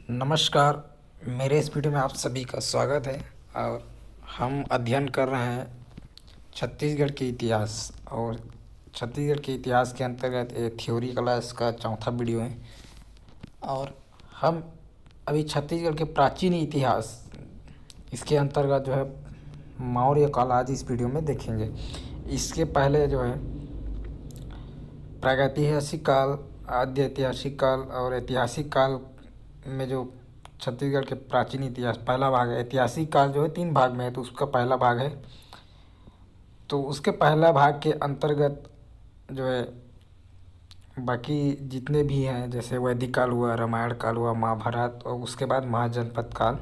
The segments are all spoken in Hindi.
नमस्कार। मेरे इस वीडियो में आप सभी का स्वागत है और हम अध्ययन कर रहे हैं छत्तीसगढ़ के इतिहास। और छत्तीसगढ़ के इतिहास के अंतर्गत ये थ्योरी क्लास का चौथा वीडियो है। और हम अभी छत्तीसगढ़ के प्राचीन इतिहास इसके अंतर्गत जो है मौर्य काल आज इस वीडियो में देखेंगे। इसके पहले जो है प्रागैतिहासिक काल, आद्य ऐतिहासिक काल और ऐतिहासिक काल में जो छत्तीसगढ़ के प्राचीन इतिहास पहला भाग है। ऐतिहासिक काल जो है 3 भाग में है, तो उसका पहला भाग है। तो उसके पहला भाग के अंतर्गत जो है बाकी जितने भी हैं, जैसे वैदिक काल हुआ, रामायण काल हुआ, महाभारत, और उसके बाद महाजनपद काल,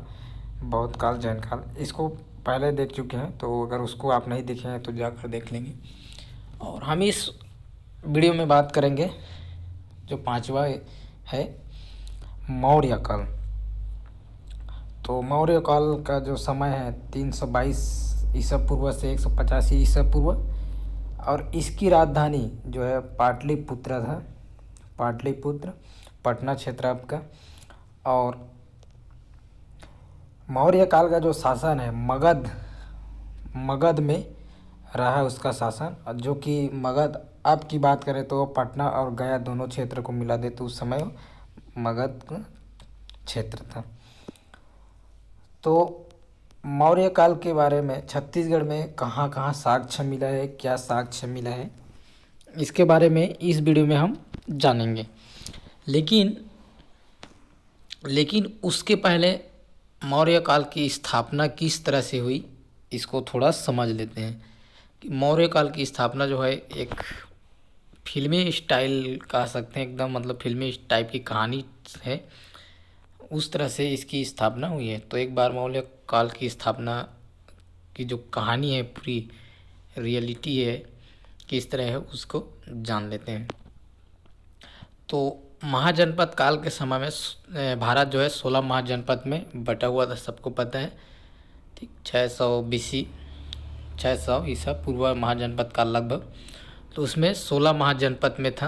बौद्ध काल, जैन काल, इसको पहले देख चुके हैं। तो अगर उसको आप नहीं देखे हैं तो जाकर देख लेंगे। और हम इस वीडियो में बात करेंगे जो पांचवा है मौर्य काल। तो मौर्य काल का जो समय है 322 ईसा पूर्व से 185 ईसा पूर्व, और इसकी राजधानी जो है पाटलिपुत्र था। पाटलिपुत्र पटना क्षेत्र आपका। और मौर्य काल का जो शासन है मगध में रहा है उसका शासन, जो कि मगध अब की बात करें तो पटना और गया दोनों क्षेत्र को मिला दे तो उस समय मगध क्षेत्र था। तो मौर्य काल के बारे में छत्तीसगढ़ में कहाँ कहाँ साक्ष्य मिला है, क्या साक्ष्य मिला है, इसके बारे में इस वीडियो में हम जानेंगे। लेकिन उसके पहले मौर्य काल की स्थापना किस तरह से हुई इसको थोड़ा समझ लेते हैं। कि मौर्य काल की स्थापना जो है एक फिल्मी स्टाइल कह सकते हैं, एकदम मतलब फिल्मी टाइप की कहानी है, उस तरह से इसकी स्थापना हुई है। तो एक बार मौर्य काल की स्थापना की जो कहानी है, पूरी रियलिटी है किस तरह है, उसको जान लेते हैं। तो महाजनपद काल के समय में भारत जो है 16 महाजनपद में बटा हुआ था, सबको पता है। ठीक, 600 BC 600 ईसा पूर्व महाजनपद काल लगभग। तो उसमें 16 महाजनपद में था,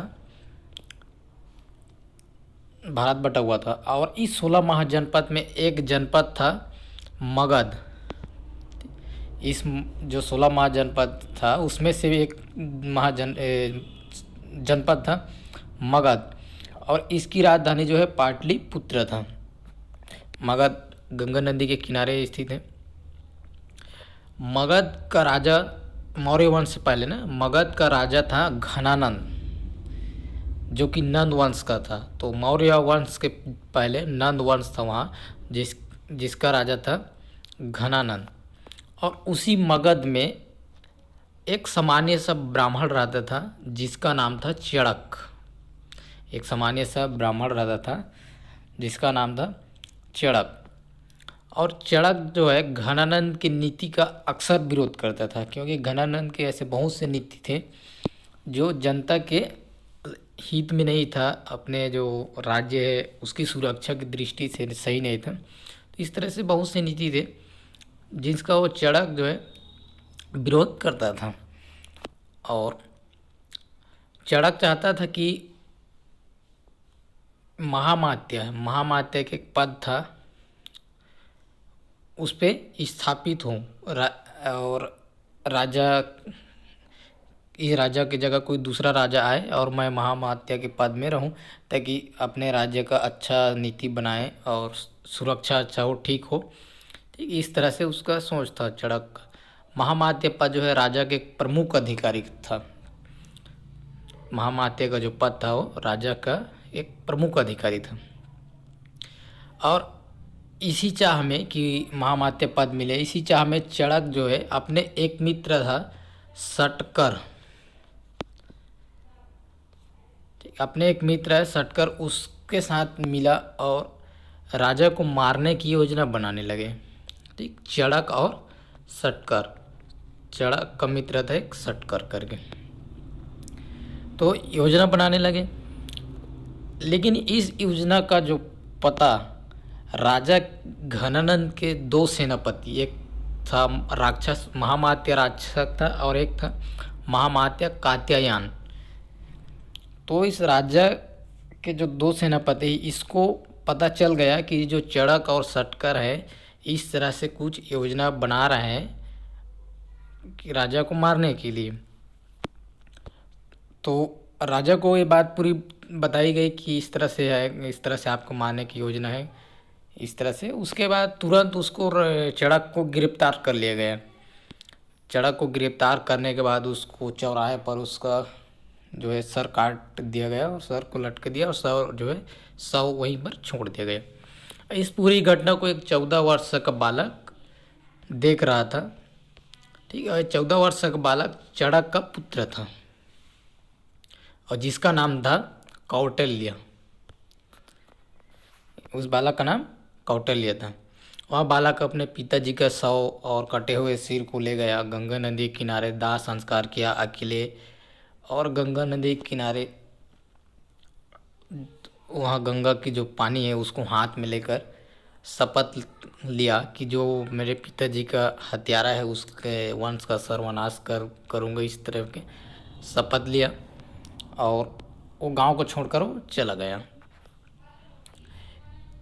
भारत बटा हुआ था। और इस 16 महाजनपद में एक जनपद था मगध। इस जो 16 महाजनपद था उसमें से एक जनपद था मगध, और इसकी राजधानी जो है पाटलिपुत्र था। मगध गंगा नदी के किनारे स्थित है। मगध का राजा मौर्य वंश से पहले ना, मगध का राजा था घनानंद, जो कि नंद वंश का था। तो मौर्य वंश के पहले नंद वंश था वहाँ, जिसका राजा था घनानंद। और उसी मगध में एक सामान्य सा ब्राह्मण रहता था जिसका नाम था चड़क। एक सामान्य सा ब्राह्मण रहता था जिसका नाम था चड़क। और चड़क जो है घनानंद की नीति का अक्सर विरोध करता था, क्योंकि घनानंद के ऐसे बहुत से नीति थे जो जनता के हित में नहीं था, अपने जो राज्य है उसकी सुरक्षा की दृष्टि से सही नहीं था। तो इस तरह से बहुत से नीति थे जिसका वो चड़क जो है विरोध करता था। और चड़क चाहता था कि महामात्य के पद था उस पे स्थापित हो, और राजा, इस राजा की जगह कोई दूसरा राजा आए और मैं महामात्य के पद में रहूं, ताकि अपने राज्य का अच्छा नीति बनाए और सुरक्षा अच्छा हो, ठीक हो। ठीक, इस तरह से उसका सोच था चड़क का। महामात्य पद जो है राजा के प्रमुख अधिकारी था। महामात्य का जो पद था वो राजा का एक प्रमुख अधिकारी था। और इसी चाह में कि महामात्य पद मिले, इसी चाह में चड़क जो है अपने एक मित्र था सटकर, अपने एक मित्र है सटकर, उसके साथ मिला और राजा को मारने की योजना बनाने लगे। ठीक, चड़क और सटकर, चड़क का मित्र था एक सटकर करके, तो योजना बनाने लगे। लेकिन इस योजना का जो पता राजा घनानंद के 2 सेनापति, एक था राक्षस महामात्य राक्षस था और एक था महामात्य कात्यायन। तो इस राजा के जो 2 सेनापति इसको पता चल गया कि जो चड़क और सटकर है इस तरह से कुछ योजना बना रहे हैं कि राजा को मारने के लिए। तो राजा को ये बात पूरी बताई गई कि इस तरह से है, इस तरह से आपको मारने की योजना है, इस तरह से। उसके बाद तुरंत उसको चड़क को गिरफ्तार कर लिया गया। चड़क को गिरफ्तार करने के बाद उसको चौराहे पर उसका जो है सर काट दिया गया और सर को लटक दिया और सर जो है शव वहीं पर छोड़ दिया गया। इस पूरी घटना को एक 14 वर्ष का बालक देख रहा था। ठीक है, 14 वर्ष का बालक चड़क का पुत्र था और जिसका नाम था कौटिल्य। उस बालक का नाम कौटिल्य था। वह बालक अपने पिताजी का शव और कटे हुए सिर को ले गया, गंगा नदी किनारे दाह संस्कार किया अकेले। और गंगा नदी किनारे वहाँ गंगा की जो पानी है उसको हाथ में लेकर शपथ लिया कि जो मेरे पिताजी का हत्यारा है उसके वंश का सर्वनाश करूँगा, इस तरह के शपथ लिया। और वो गांव को छोड़कर वो चला गया।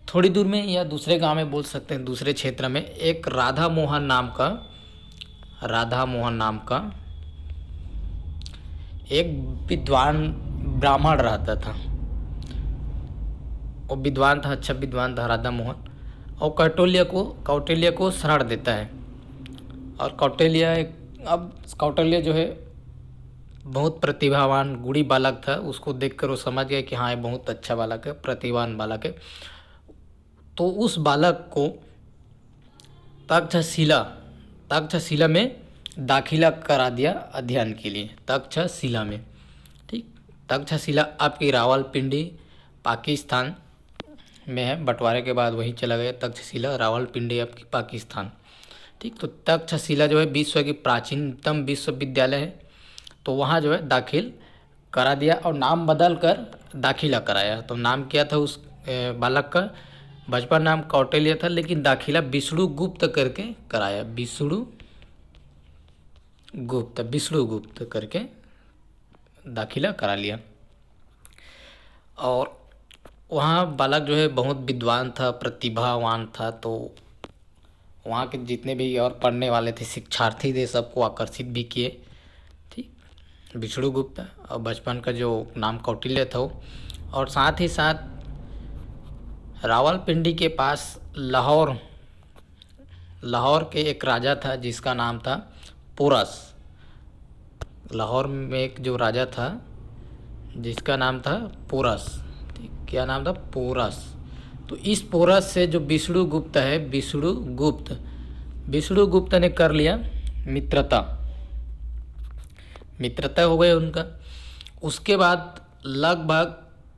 थोड़ी दूर में या दूसरे गांव में बोल सकते हैं, दूसरे क्षेत्र में एक राधा मोहन नाम का एक विद्वान ब्राह्मण रहता था। वो विद्वान था, अच्छा विद्वान था राधा मोहन। और कौटिल्य को शरण देता है। और कौटिल्य जो है बहुत प्रतिभावान गुणी बालक था। उसको देखकर वो समझ गया कि हाँ ये बहुत अच्छा बालक है, प्रतिभावान बालक है। तो उस बालक को तक्षशिला में दाखिला करा दिया अध्ययन के लिए, तक्षशिला में। ठीक, तक्षशिला आपकी रावलपिंडी पाकिस्तान में है। बंटवारे के बाद वहीं चला गया तक्षशिला, रावलपिंडी आपकी पाकिस्तान। ठीक, तो तक्षशिला जो है विश्व की प्राचीनतम विश्वविद्यालय है। तो वहाँ जो है दाखिल करा दिया और नाम बदल कर दाखिला कराया। तो नाम क्या था उस बालक का? बचपन नाम कौटिल्य था, लेकिन दाखिला विष्णुगुप्त करके कराया। विष्णुगुप्त करके दाखिला करा लिया। और वहाँ बालक जो है बहुत विद्वान था, प्रतिभावान था। तो वहाँ के जितने भी और पढ़ने वाले थे, शिक्षार्थी थे, सबको आकर्षित भी किए। ठीक, विष्णुगुप्त और बचपन का जो नाम कौटिल्य था। और साथ ही साथ रावलपिंडी के पास लाहौर के एक राजा था जिसका नाम था पोरस। लाहौर में एक जो राजा था जिसका नाम था पोरस। ठीक, क्या नाम था? पोरस। तो इस पोरस से जो विष्णुगुप्त है, विष्णुगुप्त ने कर लिया मित्रता हो गई उनका। उसके बाद लगभग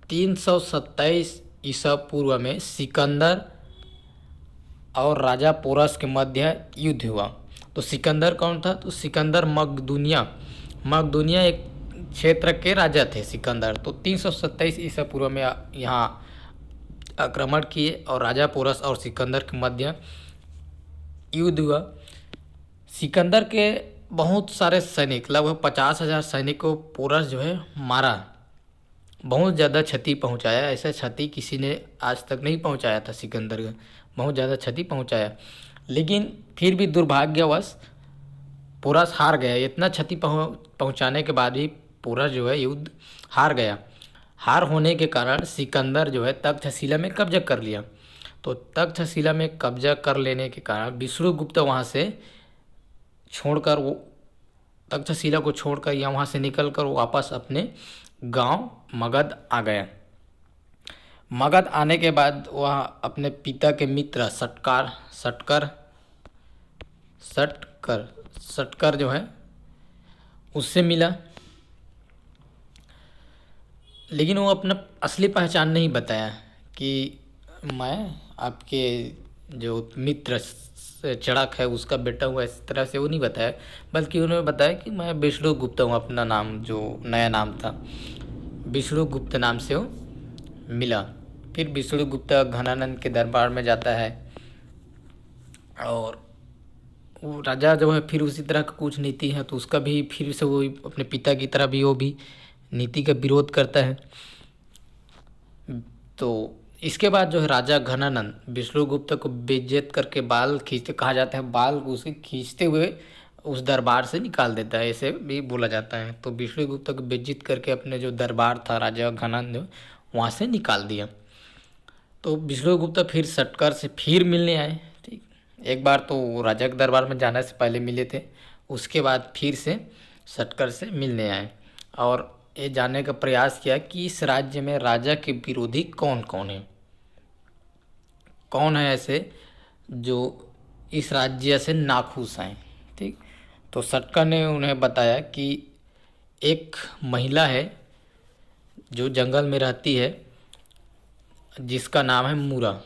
327 ईसा पूर्व में सिकंदर और राजा पोरस के मध्य युद्ध हुआ। तो सिकंदर कौन था? तो सिकंदर मकदूनिया एक क्षेत्र के राजा थे सिकंदर। तो 327 ईसा पूर्व में यहाँ आक्रमण किए और राजा पोरस और सिकंदर के मध्य युद्ध हुआ। सिकंदर के बहुत सारे सैनिक, लगभग 50,000 सैनिक को पोरस जो है मारा, बहुत ज़्यादा क्षति पहुंचाया। ऐसा क्षति किसी ने आज तक नहीं पहुंचाया था सिकंदर का, बहुत ज़्यादा क्षति पहुंचाया। लेकिन फिर भी दुर्भाग्यवश पोरस हार गया। इतना क्षति पहुंचाने के बाद भी पोरस जो है युद्ध हार गया। हार होने के कारण सिकंदर जो है तक्षशिला में कब्जा कर लिया। तो तक्षशिला में कब्जा कर लेने के कारण विष्णुगुप्त वहाँ से छोड़कर, वो तक्षशिला को छोड़कर या वहाँ से निकलकर वो वापस अपने गांव मगध आ गया। मगध आने के बाद वह अपने पिता के मित्र सटकर जो है उससे मिला। लेकिन वो अपना असली पहचान नहीं बताया कि मैं आपके जो मित्र चड़क है उसका बेटा हुआ, इस तरह से वो नहीं बताया। बल्कि उन्होंने बताया कि मैं विष्णुगुप्त हूँ। अपना नाम जो नया नाम था विष्णुगुप्त नाम से वो मिला। फिर विष्णुगुप्त घनानंद के दरबार में जाता है और वो राजा जो है फिर उसी तरह का कुछ नीति है तो उसका भी फिर से वो अपने पिता की तरह भी वो भी नीति का विरोध करता है। तो इसके बाद जो है राजा घनानंद विष्णुगुप्त को बेइज्जत करके बाल खींचते, कहा जाता है बाल उसके खींचते हुए उस दरबार से निकाल देता है, ऐसे भी बोला जाता है। तो विष्णुगुप्त को बेइज्जत करके अपने जो दरबार था राजा घनानंद वहाँ से निकाल दिया। तो विष्णुगुप्त फिर सटकर से फिर मिलने आए। ठीक, एक बार तो राजा के दरबार में जाने से पहले मिले थे, उसके बाद फिर से सटकर से मिलने आए और ये जानने का प्रयास किया कि इस राज्य में राजा के विरोधी कौन कौन है, कौन है ऐसे जो इस राज्य से नाखुश हैं। ठीक, तो सटकर ने उन्हें बताया कि एक महिला है जो जंगल में रहती है जिसका नाम है मूरा।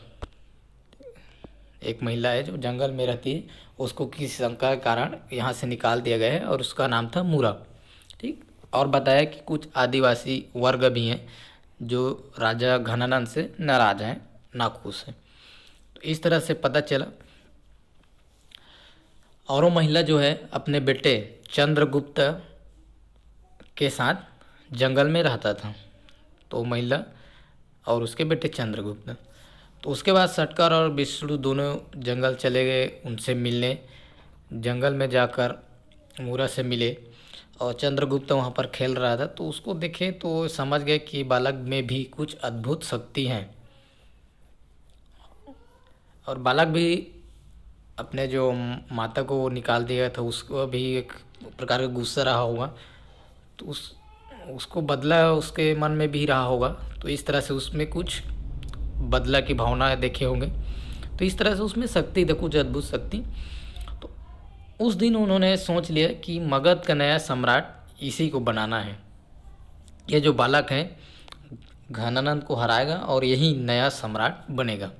एक महिला है जो जंगल में रहती है, उसको किसी शंका के कारण यहाँ से निकाल दिया गया है और उसका नाम था मूरा। ठीक, और बताया कि कुछ आदिवासी वर्ग भी हैं जो राजा घनानंद से नाराज हैं, नाखुश हैं। तो इस तरह से पता चला। और वो महिला जो है अपने बेटे चंद्रगुप्त के साथ जंगल में रहता था। तो महिला और उसके बेटे चंद्रगुप्त। तो उसके बाद सटकर और विष्णु दोनों जंगल चले गए उनसे मिलने। जंगल में जाकर मूरा से मिले और चंद्रगुप्त वहाँ पर खेल रहा था, तो उसको देखे तो समझ गए कि बालक में भी कुछ अद्भुत शक्ति हैं। और बालक भी अपने जो माता को निकाल दिया था उसको भी एक प्रकार का गुस्सा रहा होगा, तो उसको बदला उसके मन में भी रहा होगा। तो इस तरह से उसमें कुछ बदला की भावना देखे होंगे। तो इस तरह से उसमें शक्ति थी, कुछ अद्भुत शक्ति। तो उस दिन उन्होंने सोच लिया कि मगध का नया सम्राट इसी को बनाना है। ये जो बालक है घनानंद को हराएगा और यही नया सम्राट बनेगा।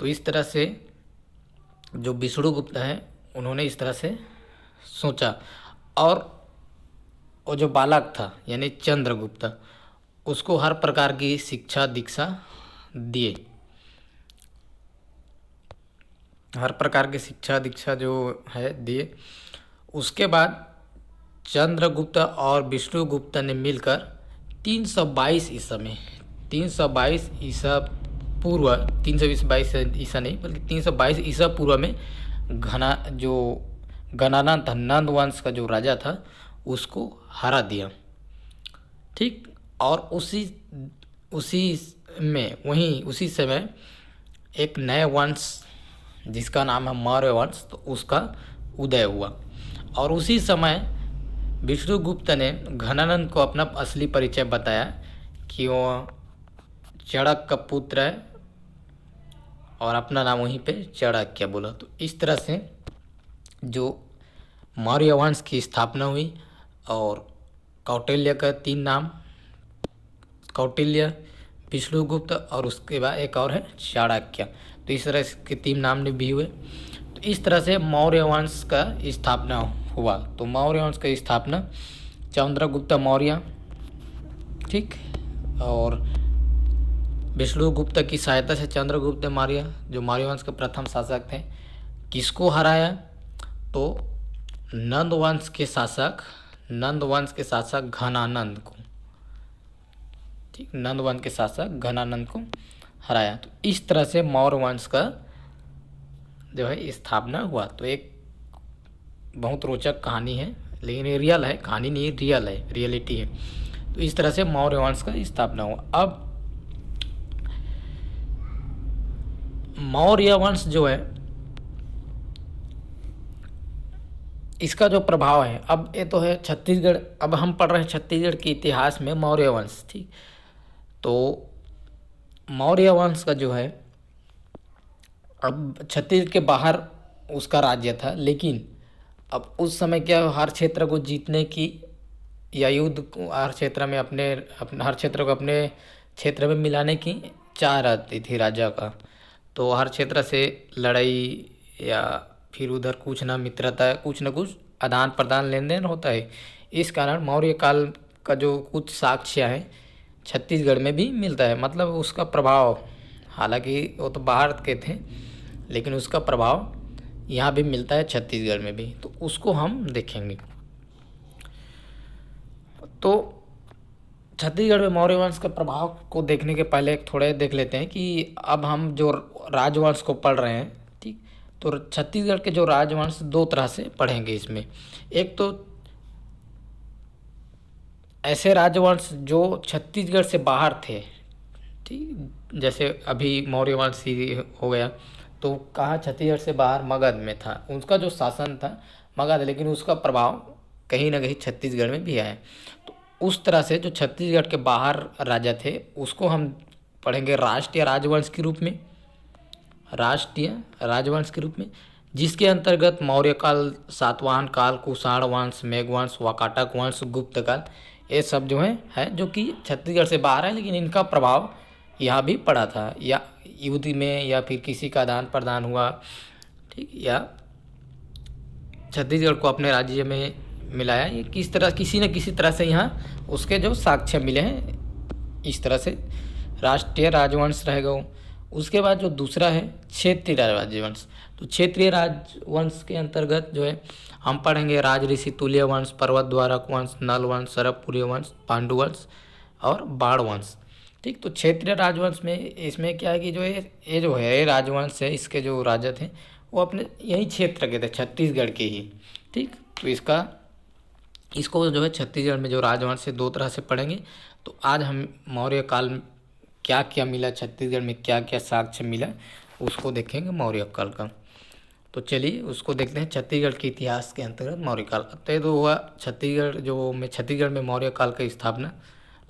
तो इस तरह से जो विष्णुगुप्त है उन्होंने इस तरह से सोचा। और वो जो बालक था यानी चंद्रगुप्त, उसको हर प्रकार की शिक्षा दीक्षा दिए। हर प्रकार की शिक्षा दीक्षा जो है दिए। उसके बाद चंद्रगुप्त और विष्णुगुप्त ने मिलकर 322 ईसा में, 322 ईसा पूर्व, 322 ईसा नहीं बल्कि 322 ईसा पूर्व में जो घनानंद था, नंद वंश का जो राजा था, उसको हरा दिया। ठीक, और उसी समय एक नए वंश जिसका नाम है मौर्य वंश, तो उसका उदय हुआ। और उसी समय विष्णुगुप्त ने घनानंद को अपना असली परिचय बताया कि वो चाणक्य का पुत्र है और अपना नाम वहीं पे चाणक्य बोला। तो इस तरह से जो मौर्य वंश की स्थापना हुई। और कौटिल्य का 3 नाम, कौटिल्य, विष्णुगुप्त और उसके बाद एक और है चाणक्य। तो इस तरह के 3 नाम भी हुए। तो इस तरह से मौर्य वंश का स्थापना हुआ। तो मौर्य वंश की स्थापना चंद्रगुप्त मौर्य, ठीक, और विष्णुगुप्त की सहायता से चंद्रगुप्त मौर्य जो मौर्य वंश के प्रथम शासक थे, किसको हराया? तो नंद वंश के शासक घनानंद को। ठीक, नंद वंश के शासक घनानंद को हराया। तो इस तरह से मौर्य वंश का जो है स्थापना हुआ। तो एक बहुत रोचक कहानी है, लेकिन ये रियल है, कहानी नहीं, रियल है, रियलिटी है। तो इस तरह से मौर्य वंश का स्थापना हुआ। अब मौर्य वंश जो है इसका जो प्रभाव है, अब ये तो है छत्तीसगढ़, अब हम पढ़ रहे हैं छत्तीसगढ़ के इतिहास में मौर्य वंश। ठीक, तो मौर्य वंश का जो है अब छत्तीसगढ़ के बाहर उसका राज्य था, लेकिन अब उस समय क्या, हर क्षेत्र को जीतने की या युद्ध को हर क्षेत्र में हर क्षेत्र को अपने क्षेत्र में मिलाने की चाह रहती थी राजा का। तो हर क्षेत्र से लड़ाई या फिर उधर कुछ ना मित्रता, कुछ न कुछ आदान प्रदान लेन देन होता है। इस कारण मौर्य काल का जो कुछ साक्ष्य हैं छत्तीसगढ़ में भी मिलता है। मतलब उसका प्रभाव, हालांकि वो तो बाहर के थे, लेकिन उसका प्रभाव यहाँ भी मिलता है छत्तीसगढ़ में भी। तो उसको हम देखेंगे। तो छत्तीसगढ़ में मौर्य वंश के प्रभाव को देखने के पहले थोड़े देख लेते हैं कि अब हम जो राजवंश को पढ़ रहे हैं, ठीक। तो छत्तीसगढ़ के जो राजवंश दो तरह से पढ़ेंगे इसमें। एक तो ऐसे राजवंश जो छत्तीसगढ़ से बाहर थे, ठीक, जैसे अभी मौर्य वंश ही हो गया, तो कहाँ छत्तीसगढ़ से बाहर मगध में था, उसका जो शासन था मगध, लेकिन उसका प्रभाव कहीं ना कहीं छत्तीसगढ़ में भी आया। तो उस तरह से जो छत्तीसगढ़ के बाहर राजा थे उसको हम पढ़ेंगे राष्ट्रीय राजवंश के रूप में, राष्ट्रीय राजवंश के रूप में, जिसके अंतर्गत मौर्य काल, सातवाहन काल, कुषाण वंश, मेघवंश, वाकाटक वंश, गुप्त काल, ये सब जो है जो कि छत्तीसगढ़ से बाहर है, लेकिन इनका प्रभाव यहाँ भी पड़ा था, या युद्ध में या फिर किसी का आदान प्रदान हुआ, ठीक, या छत्तीसगढ़ को अपने राज्य में मिलाया, ये किस तरह किसी न किसी तरह से यहाँ उसके जो साक्ष्य मिले हैं, इस तरह से राष्ट्रीय राजवंश रहेगा वो। उसके बाद जो दूसरा है क्षेत्रीय राजवंश, तो क्षेत्रीय राजवंश के अंतर्गत जो है हम पढ़ेंगे राज ऋषि तुल्य वंश, पर्वत द्वारक वंश, नल वंश, सरबपुरी वंश, पांडु वंश और बाण वंश, ठीक। तो क्षेत्रीय राजवंश में इसमें क्या है कि जो ये जो है राजवंश है, इसके जो राजा थे वो अपने यही क्षेत्र के थे, छत्तीसगढ़ के ही, ठीक। तो इसको जो है छत्तीसगढ़ में जो राजवंश है दो तरह से पढ़ेंगे। तो आज हम मौर्य काल में क्या क्या मिला, छत्तीसगढ़ में क्या क्या साक्ष्य मिला, उसको देखेंगे मौर्य काल का। तो चलिए उसको देखते हैं। छत्तीसगढ़ के इतिहास के अंतर्गत मौर्य काल तय तो हुआ छत्तीसगढ़ में मौर्य काल की स्थापना।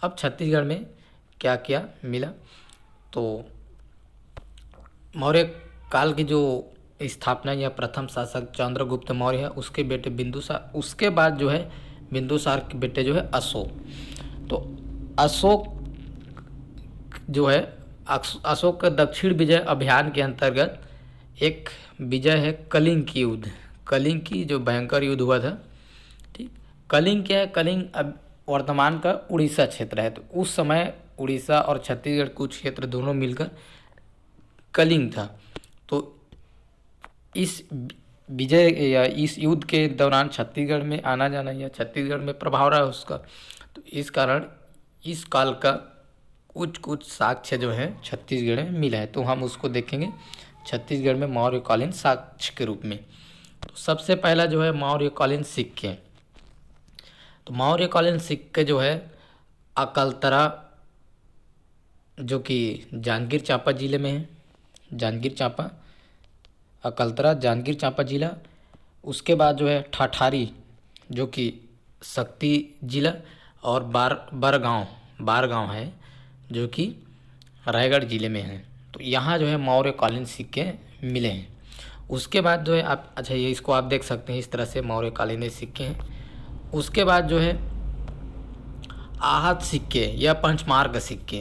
अब छत्तीसगढ़ में क्या क्या मिला, तो मौर्य काल की जो स्थापना या प्रथम शासक चंद्रगुप्त मौर्य है, उसके बेटे बिंदुसार, उसके बाद जो है बिंदुसार के बेटे जो है अशोक। तो अशोक जो है अशोक का दक्षिण विजय अभियान के अंतर्गत एक विजय है कलिंग की युद्ध, कलिंग की जो भयंकर युद्ध हुआ था, ठीक। कलिंग क्या है, कलिंग अब वर्तमान का उड़ीसा क्षेत्र है। तो उस समय उड़ीसा और छत्तीसगढ़ कुछ क्षेत्र दोनों मिलकर कलिंग था। तो इस विजय या इस युद्ध के दौरान छत्तीसगढ़ में आना जाना या छत्तीसगढ़ में प्रभाव रहा उसका, तो इस कारण इस काल का कुछ साक्ष्य जो है छत्तीसगढ़ में मिला है। तो हम उसको देखेंगे छत्तीसगढ़ में मौर्यकालीन साक्ष्य के रूप में। तो सबसे पहला जो है मौर्यकालीन सिक्के। तो मौर्यकालीन सिक्के जो है अकलतरा, जो कि जांजगीर चांपा जिले में है, जांजगीर चांपा, अकलतरा जांजगीर चांपा जिला। उसके बाद जो है ठाठारी, जो कि शक्ति जिला, और बारगांव है, जो कि रायगढ़ जिले में है। तो यहाँ जो है मौर्यकालीन सिक्के मिले हैं। उसके बाद जो है आप ये इसको आप देख सकते हैं, इस तरह से मौर्यकालीन सिक्के हैं। उसके बाद जो है आहत सिक्के या पंचमार्ग सिक्के,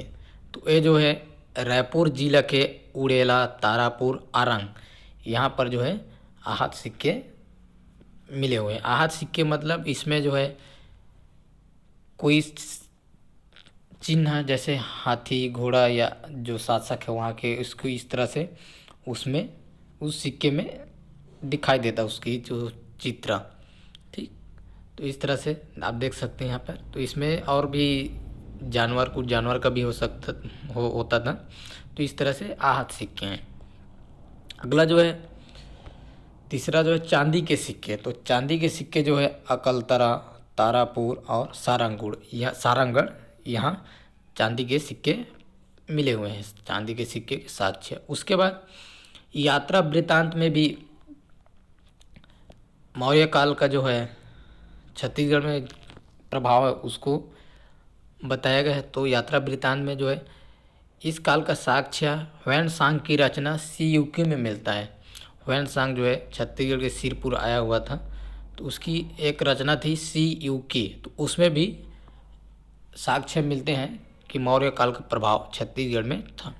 तो ये जो है रायपुर जिला के उड़ेला, तारापुर, आरंग, यहाँ पर जो है आहत सिक्के मिले हुए हैं। आहत सिक्के मतलब इसमें जो है कोई चिन्ह जैसे हाथी, घोड़ा या जो शासक है वहाँ के, उसको इस तरह से उसमें उस सिक्के में दिखाई देता उसकी जो चित्र, ठीक। तो इस तरह से आप देख सकते हैं यहाँ पर। तो इसमें और भी कुछ जानवर का भी होता था। तो इस तरह से आहत सिक्के हैं। अगला जो है तीसरा जो है चांदी के सिक्के। तो चांदी के सिक्के जो है अकलतरा, तारापुर और सारंगगढ़, यहाँ चांदी के सिक्के मिले हुए हैं, चांदी के सिक्के के साक्ष्य। उसके बाद यात्रा वृत्तांत में भी मौर्य काल का जो है छत्तीसगढ़ में प्रभाव है उसको बताया गया है। तो यात्रा वृत्तांत में जो है इस काल का साक्ष्य ह्वेन-सांग की रचना सी-यू-की में मिलता है। ह्वेन-सांग जो है छत्तीसगढ़ के सिरपुर आया हुआ था, तो उसकी एक रचना थी सी-यू-की, तो उसमें भी साक्ष्य मिलते हैं कि मौर्य काल का प्रभाव छत्तीसगढ़ में था।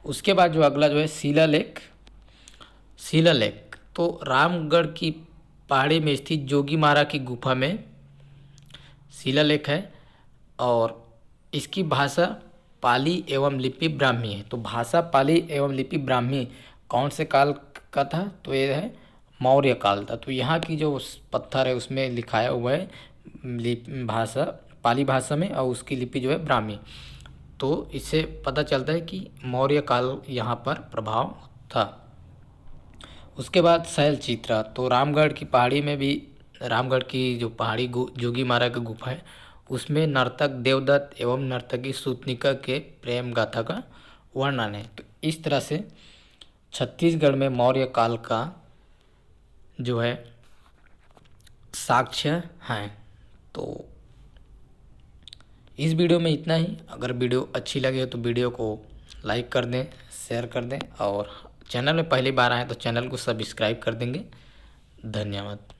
उसके बाद जो अगला जो है शिलालेख, तो रामगढ़ की पहाड़ी में स्थित जोगीमारा की गुफा में शिलालेख है, और इसकी भाषा पाली एवं लिपि ब्राह्मी है। तो भाषा पाली एवं लिपि ब्राह्मी कौन से काल का था, तो ये है मौर्य काल था। तो यहाँ की जो पत्थर है उसमें लिखाया हुआ है भाषा पाली भाषा में और उसकी लिपि जो है ब्राह्मी। तो इससे पता चलता है कि मौर्य काल यहाँ पर प्रभाव था। उसके बाद शैलचित्रा, तो रामगढ़ की पहाड़ी में भी, रामगढ़ की जो पहाड़ी जोगी मारा की गुफा है उसमें नर्तक देवदत्त एवं नर्तकी सूतनिका के प्रेम गाथा का वर्णन है। तो इस तरह से छत्तीसगढ़ में मौर्य काल का जो है साक्ष्य हैं। तो इस वीडियो में इतना ही। अगर वीडियो अच्छी लगे तो वीडियो को लाइक कर दें, शेयर कर दें और चैनल में पहली बार आए तो चैनल को सब्सक्राइब कर देंगे। धन्यवाद।